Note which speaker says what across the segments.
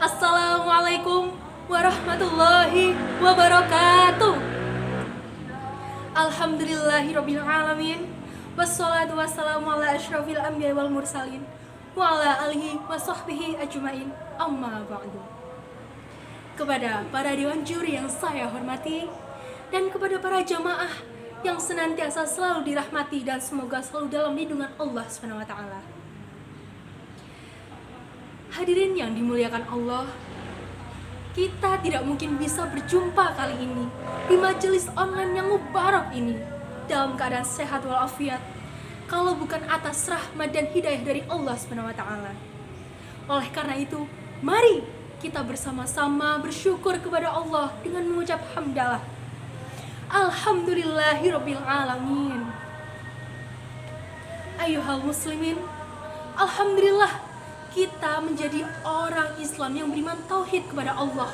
Speaker 1: Assalamualaikum warahmatullahi wabarakatuh. Alhamdulillahirabbil alamin. Wassalatu wassalamu ala asyrafil anbiya'i wal mursalin wa ala alihi wa sahbihi ajmain. Amma ba'du. Kepada para dewan juri yang saya hormati dan kepada para jamaah yang senantiasa selalu dirahmati dan semoga selalu dalam lindungan Allah Subhanahu wa taala. Hadirin yang dimuliakan Allah, kita tidak mungkin bisa berjumpa kali ini di majelis online yang mubarak ini dalam keadaan sehat walafiat kalau bukan atas rahmat dan hidayah dari Allah Subhanahu wa taala. Oleh karena itu, mari kita bersama-sama bersyukur kepada Allah dengan mengucap hamdalah. Alhamdulillahirabbil alamin. Ayyuhal muslimin, alhamdulillah kita menjadi orang Islam yang beriman tauhid kepada Allah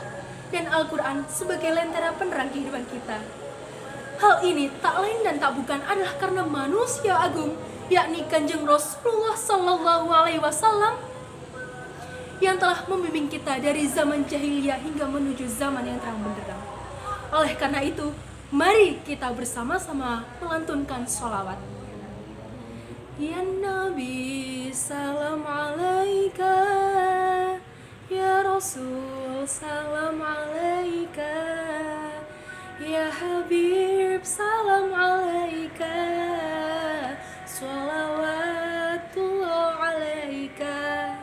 Speaker 1: dan Al-Quran sebagai lentera penerang kehidupan kita. Hal ini tak lain dan tak bukan adalah karena manusia agung, yakni Kanjeng Rasulullah Sallallahu Alaihi Wasallam yang telah membimbing kita dari zaman jahiliyah hingga menuju zaman yang terang benderang. Oleh karena itu, mari kita bersama-sama melantunkan sholawat. Ya Nabi, salam alaika. Ya Rasul, salam alaika. Ya Habib, salam alaika. Sholawatullah alaika.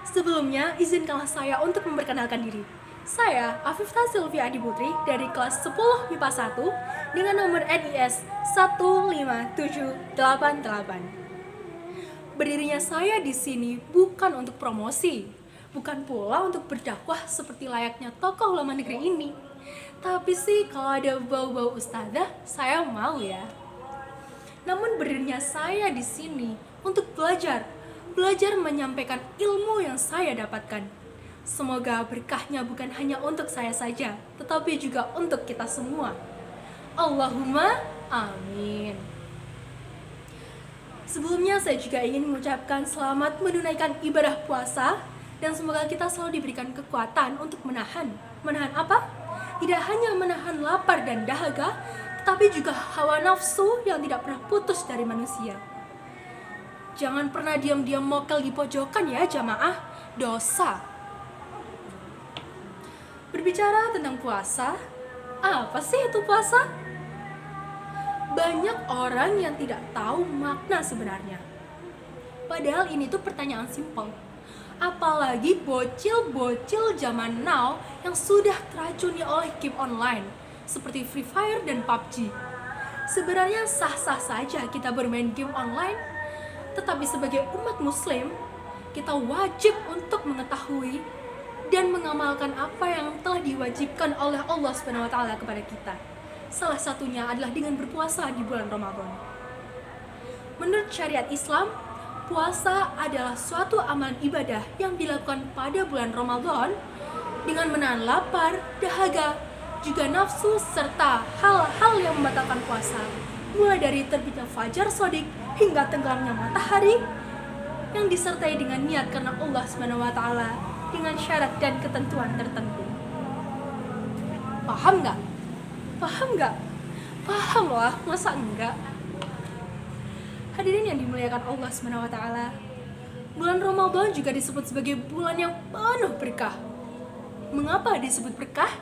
Speaker 1: Sebelumnya, izinkanlah saya untuk memperkenalkan diri. Saya Afifta Sylvia Adi Putri dari kelas 10 MIPA 1 dengan nomor NIS 15788. Berdirinya saya di sini bukan untuk promosi, bukan pula untuk berdakwah seperti layaknya tokoh ulama negeri ini. Tapi sih kalau ada bau-bau ustadzah, saya mau ya. Namun berdirinya saya di sini untuk belajar menyampaikan ilmu yang saya dapatkan. Semoga berkahnya bukan hanya untuk saya saja, tetapi juga untuk kita semua. Allahumma amin. Sebelumnya saya juga ingin mengucapkan selamat menunaikan ibadah puasa dan semoga kita selalu diberikan kekuatan untuk menahan. Menahan apa? Tidak hanya menahan lapar dan dahaga, tetapi juga hawa nafsu yang tidak pernah putus dari manusia. Jangan pernah diam-diam mokel di pojokan ya jamaah, dosa. Berbicara tentang puasa, apa sih itu puasa? Banyak orang yang tidak tahu makna sebenarnya. Padahal ini tuh pertanyaan simpel. Apalagi bocil-bocil zaman now yang sudah teracuni oleh game online seperti Free Fire dan PUBG. Sebenarnya sah-sah saja kita bermain game online, tetapi sebagai umat muslim, kita wajib untuk mengetahui dan mengamalkan apa yang telah diwajibkan oleh Allah Subhanahu wa taala kepada kita. Salah satunya adalah dengan berpuasa di bulan Ramadan. Menurut syariat Islam, puasa adalah suatu amalan ibadah yang dilakukan pada bulan Ramadan dengan menahan lapar, dahaga, juga nafsu serta hal-hal yang membatalkan puasa, mulai dari terbitnya fajar shadiq hingga tenggelamnya matahari yang disertai dengan niat karena Allah Subhanahu wa taala dengan syarat dan ketentuan tertentu. Paham nggak? Paham nggak? Paham lah, masa enggak? Hadirin yang dimuliakan Allah Subhanahu wa taala, bulan Ramadan juga disebut sebagai bulan yang penuh berkah. Mengapa disebut berkah?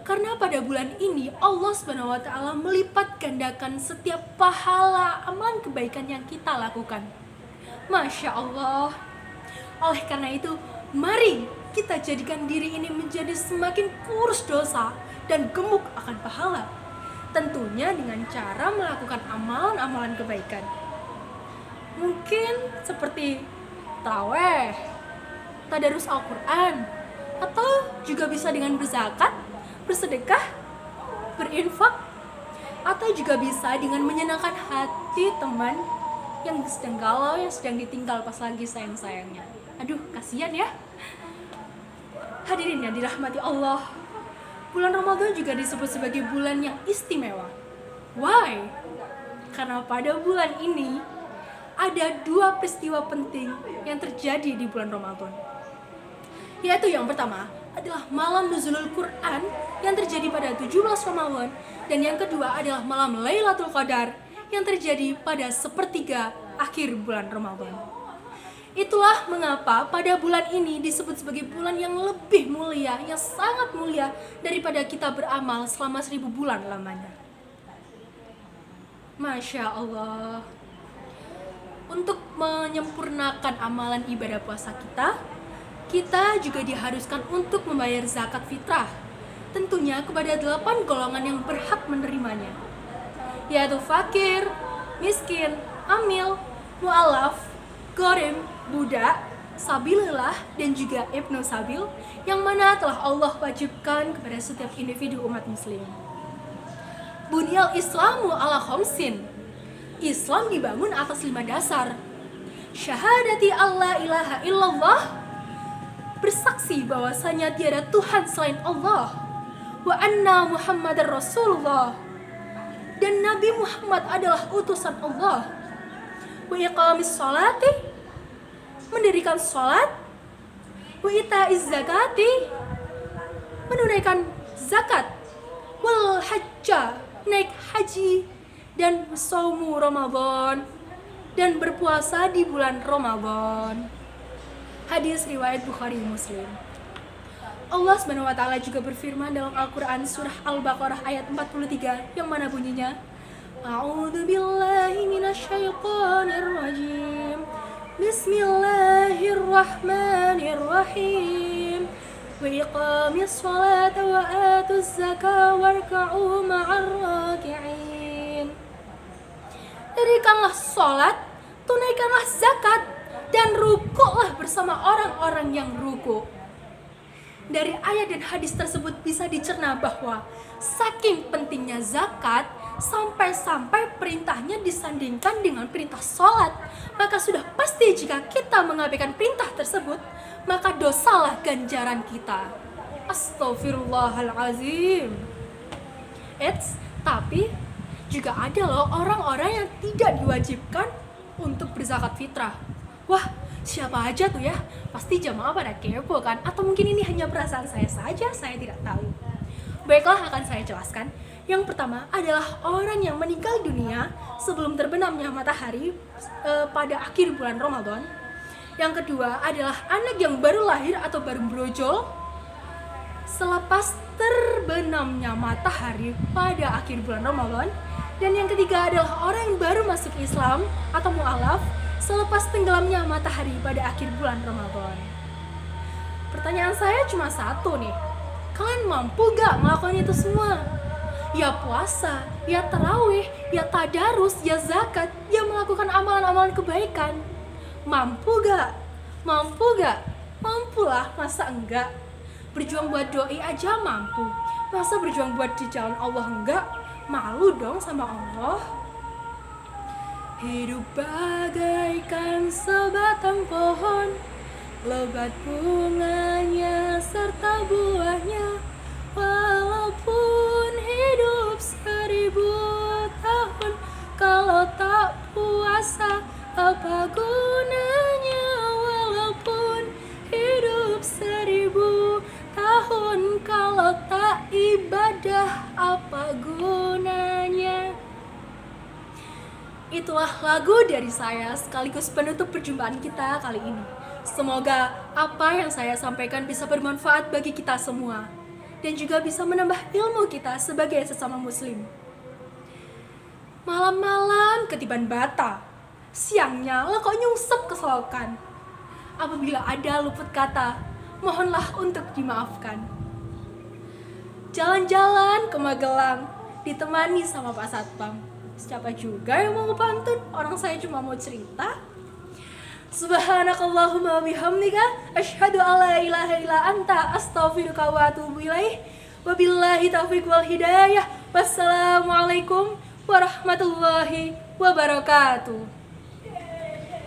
Speaker 1: Karena pada bulan ini Allah Subhanahu wa taala melipat gandakan setiap pahala amalan kebaikan yang kita lakukan. Masya Allah. Oleh karena itu, mari kita jadikan diri ini menjadi semakin kurus dosa dan gemuk akan pahala. Tentunya dengan cara melakukan amalan-amalan kebaikan. Mungkin seperti tarawih, tadarus Al-Quran, atau juga bisa dengan berzakat, bersedekah, berinfak, atau juga bisa dengan menyenangkan hati teman yang sedang galau, yang sedang ditinggal pas lagi sayang-sayangnya. Aduh, kasihan ya. Hadirin yang dirahmati Allah, bulan Ramadan juga disebut sebagai bulan yang istimewa. Why? Karena pada bulan ini ada dua peristiwa penting yang terjadi di bulan Ramadan. Yaitu yang pertama adalah malam nuzulul Quran yang terjadi pada 17 Ramadan, dan yang kedua adalah malam Lailatul Qadar yang terjadi pada sepertiga akhir bulan Ramadan. Itulah mengapa pada bulan ini disebut sebagai bulan yang lebih mulia, yang sangat mulia daripada kita beramal selama 1000 bulan lamanya. Masya Allah. Untuk menyempurnakan amalan ibadah puasa kita juga diharuskan untuk membayar zakat fitrah, tentunya kepada 8 golongan yang berhak menerimanya, yaitu fakir, miskin, amil, mu'alaf, gorim, budak, sabilillah, dan juga ibnu sabil, yang mana telah Allah wajibkan kepada setiap individu umat muslim. Bunyal Islamu ala khamsin. Islam dibangun atas 5 dasar. Syahadati alla ilaha illallah, bersaksi bahwasanya tiada Tuhan selain Allah, wa anna Muhammadar Rasulullah, dan Nabi Muhammad adalah utusan Allah, wa iqamis sholati, mendirikan sholat, wa itaiz zakati, menunaikan zakat, wal hajja, naik haji, dan saumu Ramadan, dan berpuasa di bulan Ramadan. Hadis riwayat Bukhari Muslim. Allah SWT juga berfirman dalam Al-Quran surah Al-Baqarah ayat 43 yang mana bunyinya, A'udzu billahi minasyaitonir rajim. Bismillahirrahmanirrahim. Wa iqamis sholata wa atuz zakata warka'u ma'ar raki'in. Dirikanlah sholat, tunaikanlah zakat, dan rukuklah bersama orang-orang yang ruku. Dari ayat dan hadis tersebut bisa dicerna bahwa saking pentingnya zakat, sampai-sampai perintahnya disandingkan dengan perintah sholat, maka sudah pasti jika kita mengabaikan perintah tersebut, maka dosalah ganjaran kita. Astaghfirullahalazim. Tapi juga ada loh orang-orang yang tidak diwajibkan untuk berzakat fitrah. Wah, siapa aja tuh ya? Pasti jamaah pada kepo kan? Atau mungkin ini hanya perasaan saya saja, saya tidak tahu. Baiklah, akan saya jelaskan. Yang pertama adalah orang yang meninggal dunia sebelum terbenamnya matahari pada akhir bulan Ramadan. Yang kedua adalah anak yang baru lahir atau baru brojol selepas terbenamnya matahari pada akhir bulan Ramadan. Dan yang ketiga adalah orang yang baru masuk Islam atau mu'alaf selepas tenggelamnya matahari pada akhir bulan Ramadan. Pertanyaan saya cuma satu nih, kalian mampu gak melakukan itu semua? Ya puasa, ya tarawih, ya tadarus, ya zakat, ya melakukan amalan-amalan kebaikan. Mampu gak? Mampu gak? Mampulah, masa enggak? Berjuang buat doi aja mampu, masa berjuang buat di jalan Allah enggak? Malu dong sama Allah. Hidup bagaikan sebatang pohon, lebat bunganya serta buahnya. Walaupun hidup 1000 tahun, kalau tak puasa apa gunanya? Walaupun hidup 1000 tahun, kalau tak ibadah apa gunanya? Itulah lagu dari saya sekaligus penutup perjumpaan kita kali ini. Semoga apa yang saya sampaikan bisa bermanfaat bagi kita semua dan juga bisa menambah ilmu kita sebagai sesama muslim. Malam-malam ketiban bata, siangnya lo kok nyungsep ke selokan. Apabila ada luput kata, mohonlah untuk dimaafkan. Jalan-jalan ke Magelang ditemani sama Pak Satpam. Siapa juga yang mau ngepantun? Orang saya cuma mau cerita. Subhanakallahumma bihamdika asyhadu alla ilaha illa anta astaghfiruka wa atubu ilaih. Wabillahi taufiq wal hidayah. Wassalamualaikum warahmatullahi wabarakatuh.